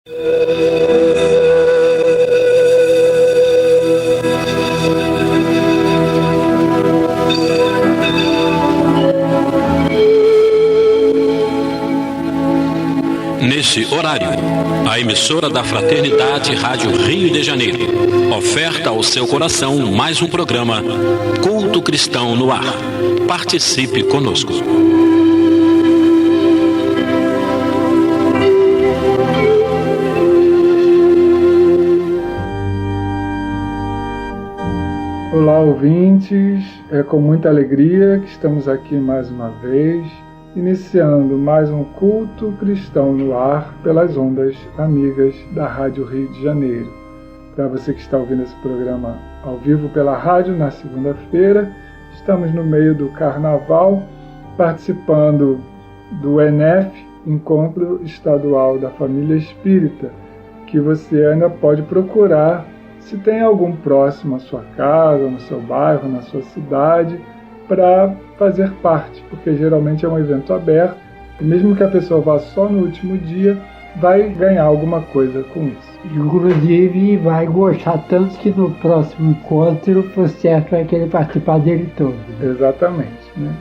Nesse horário, a emissora da Fraternidade Rádio Rio de Janeiro oferta ao seu coração mais um programa Culto Cristão no Ar. Participe conosco. Olá, ouvintes, é com muita alegria que estamos aqui mais uma vez, iniciando mais um culto cristão no ar pelas ondas amigas da Rádio Rio de Janeiro. Para você que está ouvindo esse programa ao vivo pela rádio na segunda-feira, estamos no meio do Carnaval, participando do ENEF, Encontro Estadual da Família Espírita, que você ainda pode procurar se tem algum próximo à sua casa, no seu bairro, na sua cidade, para fazer parte, porque geralmente é um evento aberto, e mesmo que a pessoa vá só no último dia, vai ganhar alguma coisa com isso. Inclusive vai gostar tanto que no próximo encontro, por certo, vai querer participar dele todo. Exatamente, né?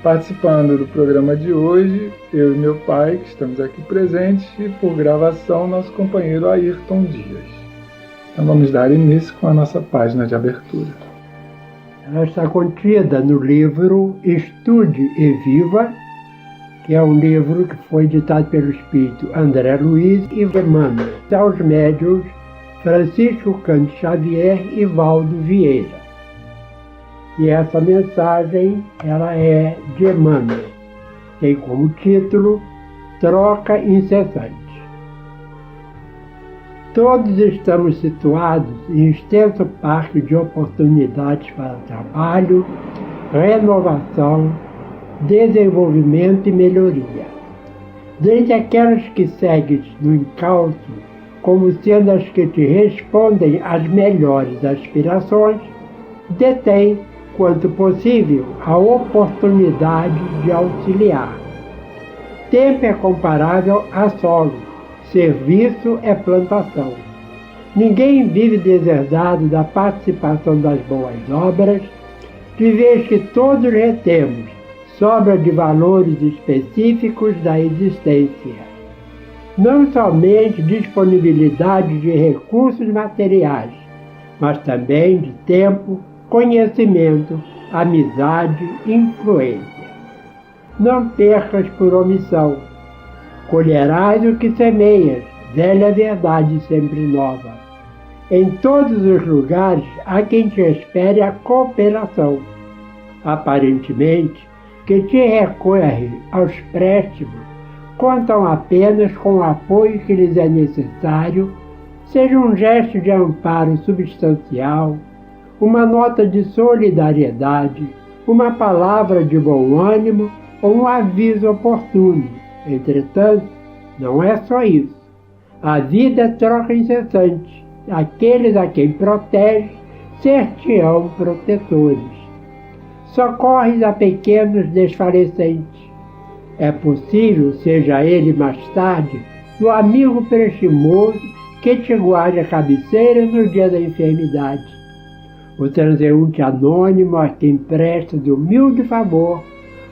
Participando do programa de hoje, eu e meu pai, que estamos aqui presentes, e por gravação, nosso companheiro Ayrton Dias. Então vamos dar início com a nossa página de abertura. Ela está contida no livro Estude e Viva, que é um livro que foi editado pelo espírito André Luiz e Emmanuel, aos médiuns Francisco Cândido Xavier e Valdo Vieira. E essa mensagem ela é de Emmanuel, tem como título Troca Incessante. Todos estamos situados em extenso parque de oportunidades para trabalho, renovação, desenvolvimento e melhoria. Dentre aquelas que segues no encalço como sendo as que te respondem às melhores aspirações, detém, quanto possível, a oportunidade de auxiliar. Tempo é comparável a solo. Serviço é plantação. Ninguém vive deserdado da participação das boas obras, de vez que todos retemos sobra de valores específicos da existência. Não somente disponibilidade de recursos materiais, mas também de tempo, conhecimento, amizade, influência. Não percas por omissão. Colherás o que semeias, velha verdade sempre nova. Em todos os lugares há quem te espere a cooperação. Aparentemente, que te recorre aos préstimos, contam apenas com o apoio que lhes é necessário, seja um gesto de amparo substancial, uma nota de solidariedade, uma palavra de bom ânimo ou um aviso oportuno. Entretanto, não é só isso. A vida é troca incessante. Aqueles a quem protege ser-te-ão protetores. Socorres a pequenos desfalecentes. É possível, seja ele mais tarde, o amigo prestimoso que te guarde a cabeceira no dia da enfermidade. O transeunte anônimo a quem presta de humilde favor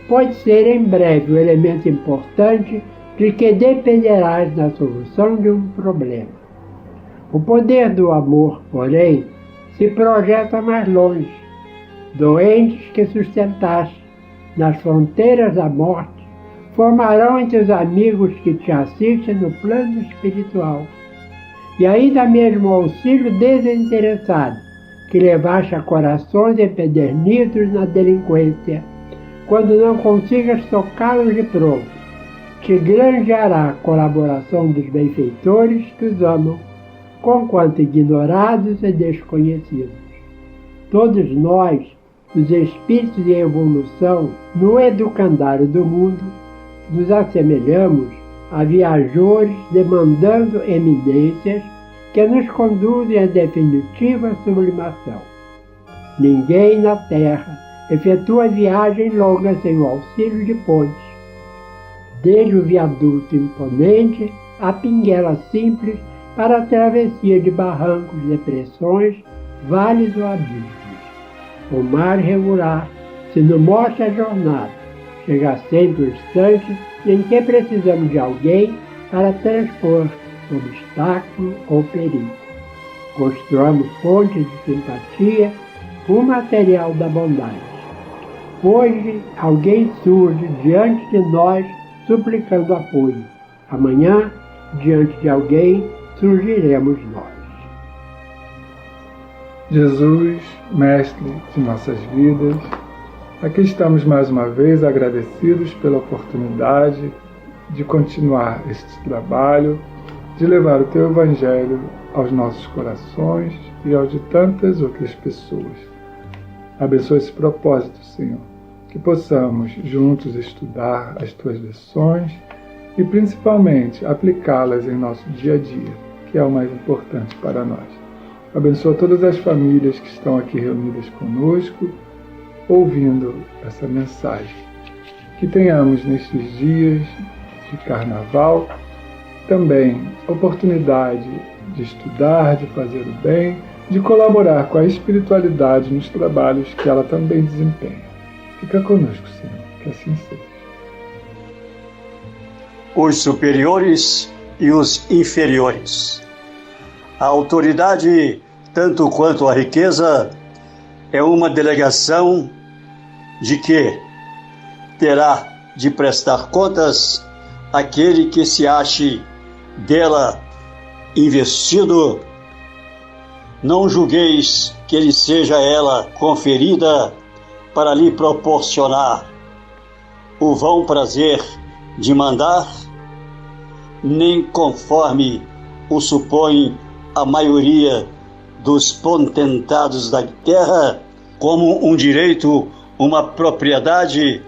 pode ser em breve o elemento importante de que dependerás na solução de um problema. O poder do amor, porém, se projeta mais longe. Doentes que sustentaste nas fronteiras da morte formarão entre os amigos que te assistem no plano espiritual. E ainda mesmo o auxílio desinteressado que levaste a corações empedernidos na delinquência, quando não consigas tocá-los de pronto, te granjeará a colaboração dos benfeitores que os amam, conquanto ignorados e desconhecidos. Todos nós, os espíritos em evolução, no educandário do mundo, nos assemelhamos a viajores demandando eminências que nos conduzem à definitiva sublimação. Ninguém na Terra efetua viagem longa sem o auxílio de pontes. Desde o viaduto imponente a pinguela simples para a travessia de barrancos, depressões, vales ou abismos. O mar regular, se não mostra a jornada, chega sempre o instante em que precisamos de alguém para transpor obstáculo ou perigo. Construamos pontes de simpatia com o material da bondade. Hoje, alguém surge diante de nós suplicando apoio. Amanhã, diante de alguém, surgiremos nós. Jesus, Mestre de nossas vidas, aqui estamos mais uma vez agradecidos pela oportunidade de continuar este trabalho, de levar o Teu Evangelho aos nossos corações e aos de tantas outras pessoas. Abençoa esse propósito, Senhor, que possamos juntos estudar as Tuas lições e principalmente aplicá-las em nosso dia a dia, que é o mais importante para nós. Abençoa todas as famílias que estão aqui reunidas conosco, ouvindo essa mensagem. Que tenhamos nestes dias de Carnaval também oportunidade de estudar, de fazer o bem, de colaborar com a espiritualidade nos trabalhos que ela também desempenha. Fica conosco, Senhor, que assim seja. Os superiores e os inferiores. A autoridade, tanto quanto a riqueza, é uma delegação de que terá de prestar contas aquele que se ache dela investido. Não julgueis que lhe seja ela conferida para lhe proporcionar o vão prazer de mandar, nem conforme o supõe a maioria dos potentados da terra, como um direito, uma propriedade.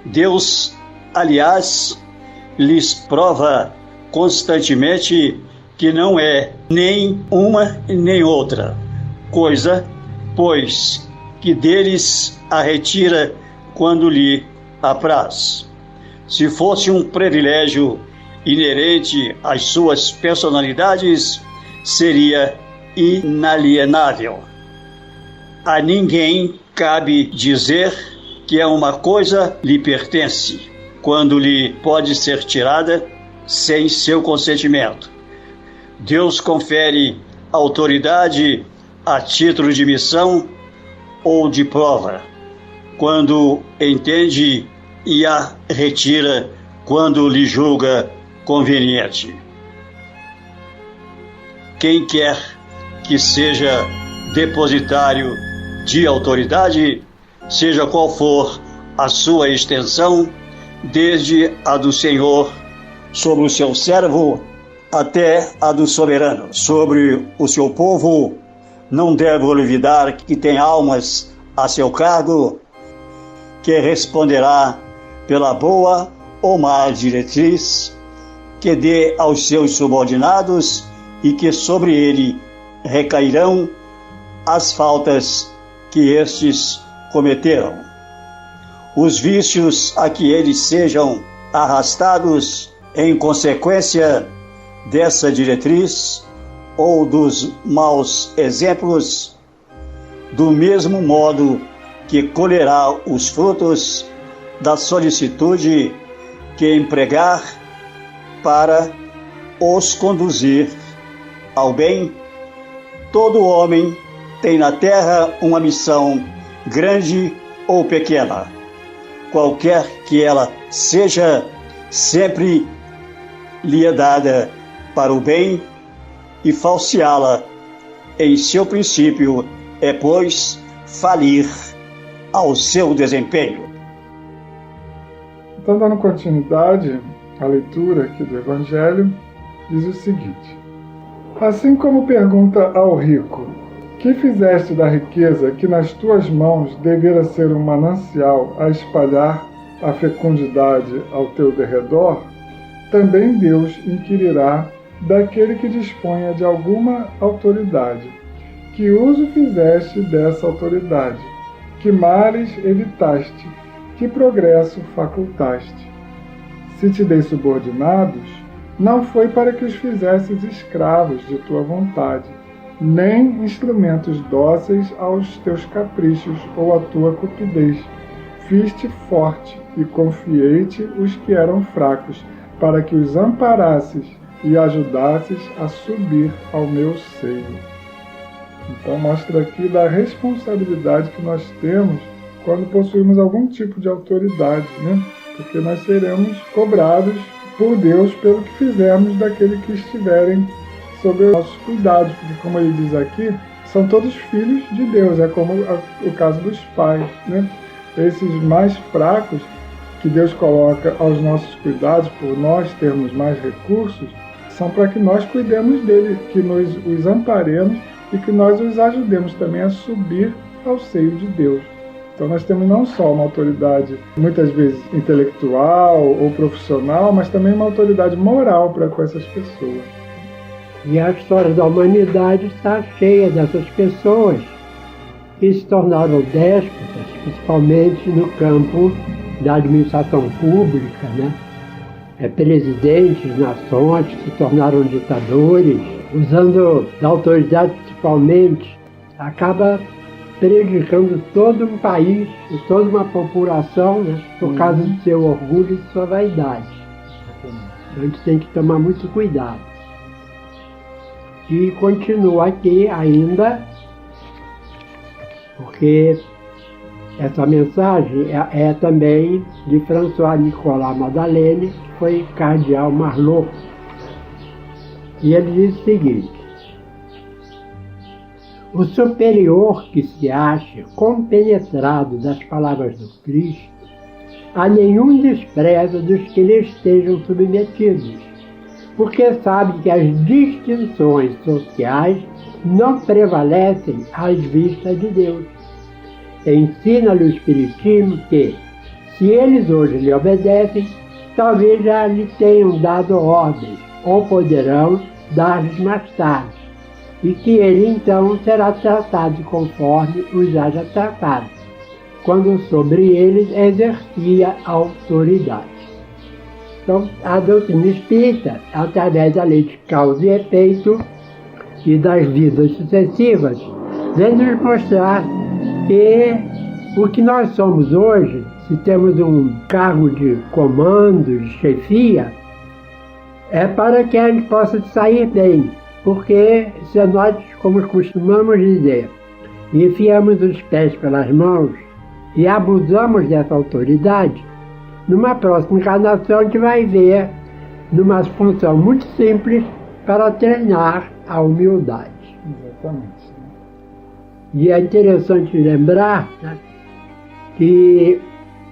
Deus, aliás, lhes prova constantemente que não é nem uma nem outra coisa, pois que deles a retira quando lhe apraz. Se fosse um privilégio inerente às suas personalidades, seria inalienável. A ninguém cabe dizer que uma coisa lhe pertence, quando lhe pode ser tirada sem seu consentimento. Deus confere autoridade a título de missão ou de prova, quando entende, e a retira quando lhe julga conveniente. Quem quer que seja depositário de autoridade, seja qual for a sua extensão, desde a do Senhor sobre o seu servo até a do soberano sobre o seu povo, não deve olvidar que tem almas a seu cargo, que responderá pela boa ou má diretriz que dê aos seus subordinados e que sobre ele recairão as faltas que estes cometeram. Os vícios a que eles sejam arrastados em consequência dessa diretriz ou dos maus exemplos, do mesmo modo que colherá os frutos da solicitude que empregar para os conduzir ao bem. Todo homem tem na terra uma missão, grande ou pequena. Qualquer que ela seja, sempre lhe é dada para o bem, e falseá-la em seu princípio é, pois, falir ao seu desempenho. Então, dando continuidade à leitura aqui do Evangelho, diz o seguinte: assim como pergunta ao rico, que fizeste da riqueza que nas tuas mãos devera ser um manancial a espalhar a fecundidade ao teu derredor, também Deus inquirirá daquele que disponha de alguma autoridade, que uso fizeste dessa autoridade, que males evitaste, que progresso facultaste. Se te dei subordinados, não foi para que os fizesses escravos de tua vontade, nem instrumentos dóceis aos teus caprichos ou à tua cupidez. Fiz-te forte e confiei-te os que eram fracos, para que os amparasses e ajudasses a subir ao meu seio. Então mostra aqui da responsabilidade que nós temos quando possuímos algum tipo de autoridade, né? Porque nós seremos cobrados por Deus pelo que fizermos daqueles que estiverem sob os nossos cuidados, porque como ele diz aqui, são todos filhos de Deus, é como o caso dos pais, né? Esses mais fracos que Deus coloca aos nossos cuidados, por nós termos mais recursos, são para que nós cuidemos dele, que nós os amparemos e que nós os ajudemos também a subir ao seio de Deus. Então nós temos não só uma autoridade, muitas vezes intelectual ou profissional, mas também uma autoridade moral para com essas pessoas. E a história da humanidade está cheia dessas pessoas que se tornaram déspotas, principalmente no campo da administração pública, né? Presidentes, nações que se tornaram ditadores, usando da autoridade principalmente, acaba prejudicando todo um país e toda uma população, né, por causa do seu orgulho e de sua vaidade. Então a gente tem que tomar muito cuidado. E continua aqui ainda, porque essa mensagem é também de François Nicolas Madeleine, que foi cardeal Marlot. E ele diz o seguinte: o superior que se acha compenetrado das palavras do Cristo, a nenhum despreza dos que lhe estejam submetidos, porque sabe que as distinções sociais não prevalecem às vistas de Deus. Ensina-lhe o Espiritismo que, se eles hoje lhe obedecem, talvez já lhe tenham dado ordens, ou poderão dar-lhes mais tarde, e que ele então será tratado conforme os haja tratado, quando sobre eles exercia autoridade. Então, a doutrina espírita, através da lei de causa e efeito e das vidas sucessivas, vem nos mostrar que o que nós somos hoje, se temos um cargo de comando, de chefia, é para que a gente possa sair bem. Porque se nós, como costumamos dizer, enfiamos os pés pelas mãos e abusamos dessa autoridade, numa próxima encarnação a gente vai ver numa função muito simples para treinar a humildade. Exatamente. E é interessante lembrar, né, que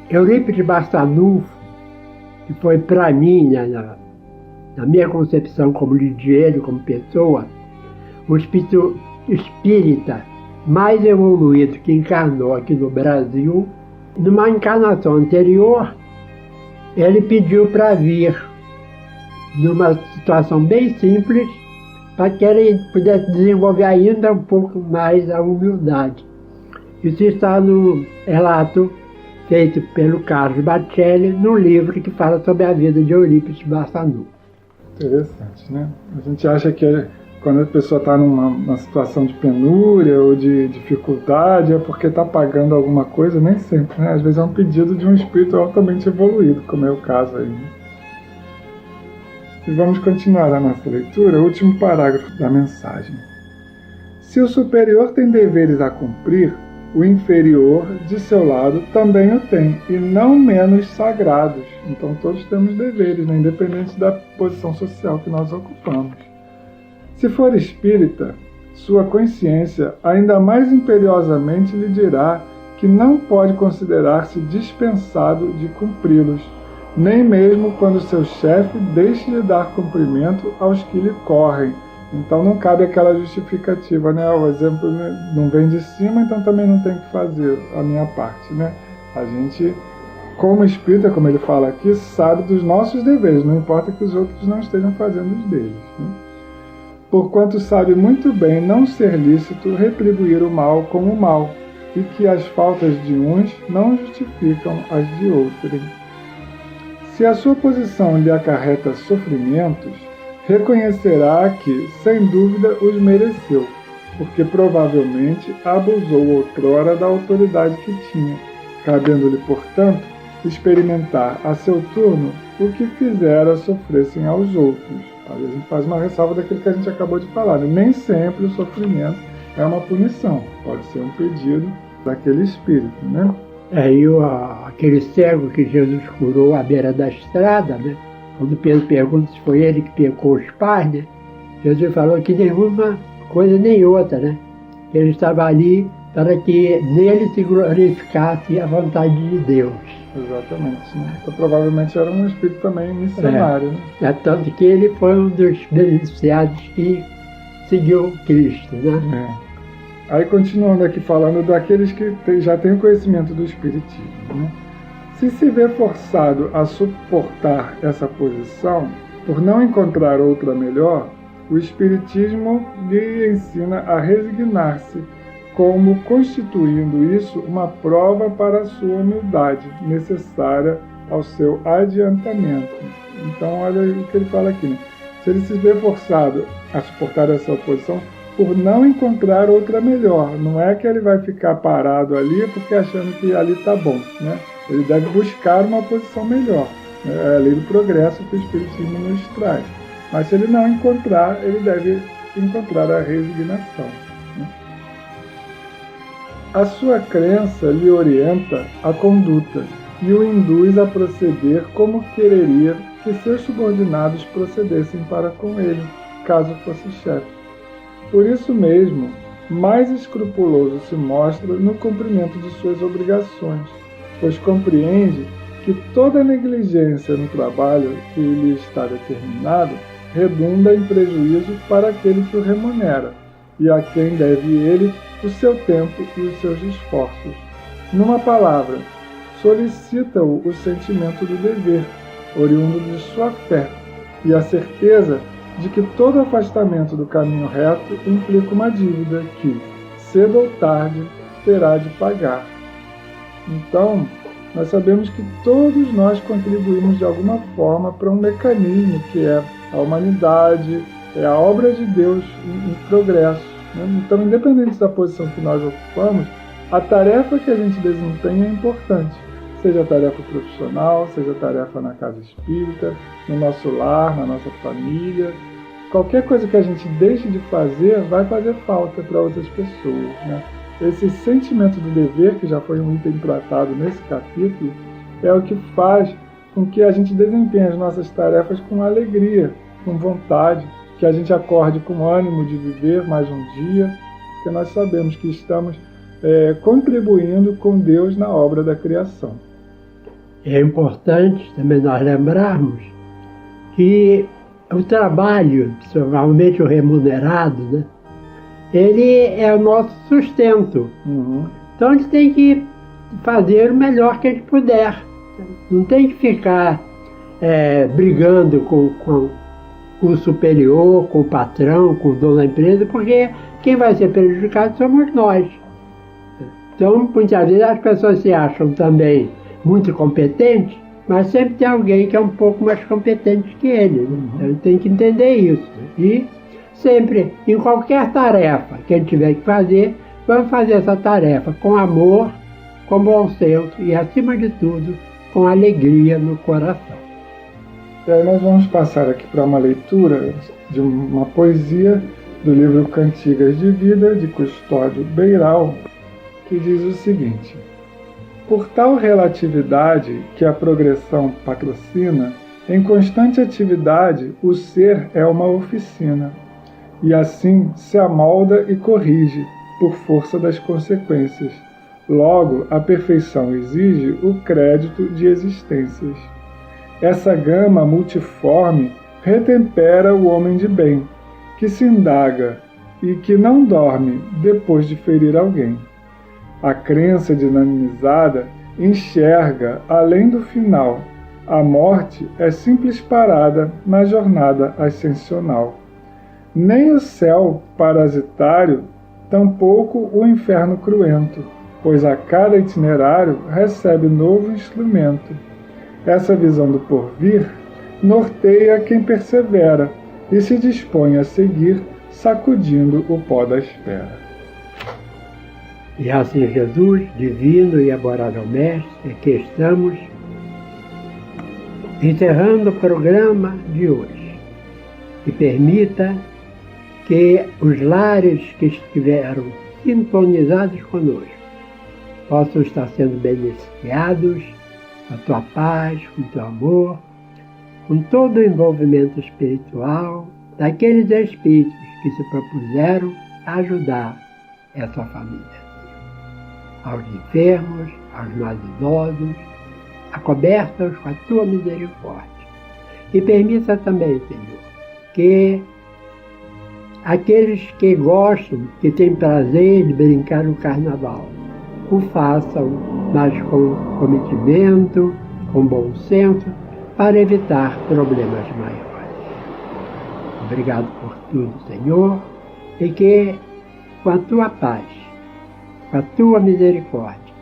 Eurípides Barçanufo, que foi para mim, né, na minha concepção como lidiano, como pessoa, o espírito espírita mais evoluído que encarnou aqui no Brasil, numa encarnação anterior, ele pediu para vir numa situação bem simples, para que ele pudesse desenvolver ainda um pouco mais a humildade. Isso está no relato feito pelo Carlos Bacelli, no livro que fala sobre a vida de Eurípides Barçanufo. Interessante, né? A gente acha que quando a pessoa está numa situação de penúria ou de dificuldade é porque está pagando alguma coisa, nem sempre, né? Às vezes é um pedido de um espírito altamente evoluído, como é o caso aí, né? E vamos continuar a nossa leitura, o último parágrafo da mensagem. Se o superior tem deveres a cumprir, o inferior, de seu lado, também o tem, e não menos sagrados. Então todos temos deveres, né? Independente da posição social que nós ocupamos. Se for espírita, sua consciência ainda mais imperiosamente lhe dirá que não pode considerar-se dispensado de cumpri-los, nem mesmo quando seu chefe deixe de dar cumprimento aos que lhe correm. Então não cabe aquela justificativa, né? O exemplo não vem de cima, então também não tem que fazer a minha parte, né? A gente, como espírita, como ele fala aqui, sabe dos nossos deveres, não importa que os outros não estejam fazendo os deles, né? Porquanto sabe muito bem não ser lícito retribuir o mal com o mal, e que as faltas de uns não justificam as de outrem. Se a sua posição lhe acarreta sofrimentos, reconhecerá que, sem dúvida, os mereceu, porque provavelmente abusou outrora da autoridade que tinha, cabendo-lhe, portanto, experimentar a seu turno o que fizera sofressem aos outros. Aí a gente faz uma ressalva daquilo que a gente acabou de falar, né? Nem sempre o sofrimento é uma punição, pode ser um pedido daquele espírito, né? Aquele cego que Jesus curou à beira da estrada, né? Quando Pedro pergunta se foi ele que pecou os pais, né? Jesus falou que nenhuma coisa nem outra, né? Que ele estava ali para que nele se glorificasse a vontade de Deus. Exatamente. Né? Então, provavelmente era um espírito também missionário. Né? Tanto que ele foi um dos beneficiados que seguiu Cristo, né? Aí, continuando aqui falando daqueles que já têm o conhecimento do Espiritismo, né? Se se vê forçado a suportar essa posição, por não encontrar outra melhor, o Espiritismo lhe ensina a resignar-se, como constituindo isso uma prova para a sua humildade, necessária ao seu adiantamento. Então, olha o que ele fala aqui, né? Se ele se vê forçado a suportar essa oposição, por não encontrar outra melhor. Não é que ele vai ficar parado ali porque achando que ali está bom, né? Ele deve buscar uma posição melhor. É a lei do progresso que o Espiritismo nos traz. Mas se ele não encontrar, ele deve encontrar a resignação. Né? A sua crença lhe orienta a conduta e o induz a proceder como quereria que seus subordinados procedessem para com ele, caso fosse chefe. Por isso mesmo, mais escrupuloso se mostra no cumprimento de suas obrigações, pois compreende que toda negligência no trabalho que lhe está determinado redunda em prejuízo para aquele que o remunera, e a quem deve ele o seu tempo e os seus esforços. Numa palavra, solicita-o o sentimento do dever, oriundo de sua fé, e a certeza de que todo afastamento do caminho reto implica uma dívida que, cedo ou tarde, terá de pagar. Então, nós sabemos que todos nós contribuímos de alguma forma para um mecanismo que é a humanidade, é a obra de Deus em progresso. Né? Então, independente da posição que nós ocupamos, a tarefa que a gente desempenha é importante. Seja tarefa profissional, seja tarefa na casa espírita, no nosso lar, na nossa família. Qualquer coisa que a gente deixe de fazer vai fazer falta para outras pessoas. Né? Esse sentimento do dever, que já foi um item tratado nesse capítulo, é o que faz com que a gente desempenhe as nossas tarefas com alegria, com vontade, que a gente acorde com ânimo de viver mais um dia, porque nós sabemos que estamos contribuindo com Deus na obra da criação. É importante também nós lembrarmos que o trabalho, principalmente o remunerado, né, ele é o nosso sustento. Então a gente tem que fazer o melhor que a gente puder. Não tem que ficar brigando com o superior, com o patrão, com o dono da empresa, porque quem vai ser prejudicado somos nós. Então, muitas vezes as pessoas se acham também muito competentes, mas sempre tem alguém que é um pouco mais competente que ele. Né? Então, tem que entender isso. E sempre, em qualquer tarefa que a gente tiver que fazer, vamos fazer essa tarefa com amor, com bom senso e, acima de tudo, com alegria no coração. E aí nós vamos passar aqui para uma leitura de uma poesia do livro Cantigas de Vida, de Custódio Beiral, que diz o seguinte: por tal relatividade que a progressão patrocina, em constante atividade o ser é uma oficina, e assim se amolda e corrige por força das consequências. Logo, a perfeição exige o crédito de existências. Essa gama multiforme retempera o homem de bem, que se indaga e que não dorme depois de ferir alguém. A crença dinamizada enxerga além do final. A morte é simples parada na jornada ascensional. Nem o céu parasitário, tampouco o inferno cruento, pois a cada itinerário recebe novo instrumento. Essa visão do porvir norteia quem persevera e se dispõe a seguir, sacudindo o pó da espera. E assim, Jesus, divino e adorável Mestre, aqui estamos encerrando o programa de hoje. E permita que os lares que estiveram sintonizados conosco possam estar sendo beneficiados com a tua paz, com o teu amor, com todo o envolvimento espiritual daqueles espíritos que se propuseram a ajudar essa família. Aos enfermos, aos mais idosos, acoberta-os com a tua misericórdia. E permita também, Senhor, que aqueles que gostam, que têm prazer de brincar no carnaval, o façam, mas com cometimento, com bom senso, para evitar problemas maiores. Obrigado por tudo, Senhor, e que com a tua paz, com a tua misericórdia,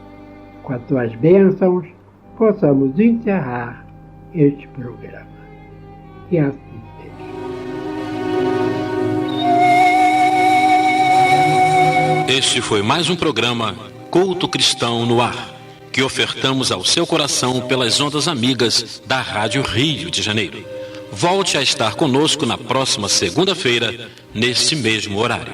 com as tuas bênçãos, possamos encerrar este programa. E assim seja. Este foi mais um programa Culto Cristão no Ar, que ofertamos ao seu coração pelas ondas amigas da Rádio Rio de Janeiro. Volte a estar conosco na próxima segunda-feira, nesse mesmo horário.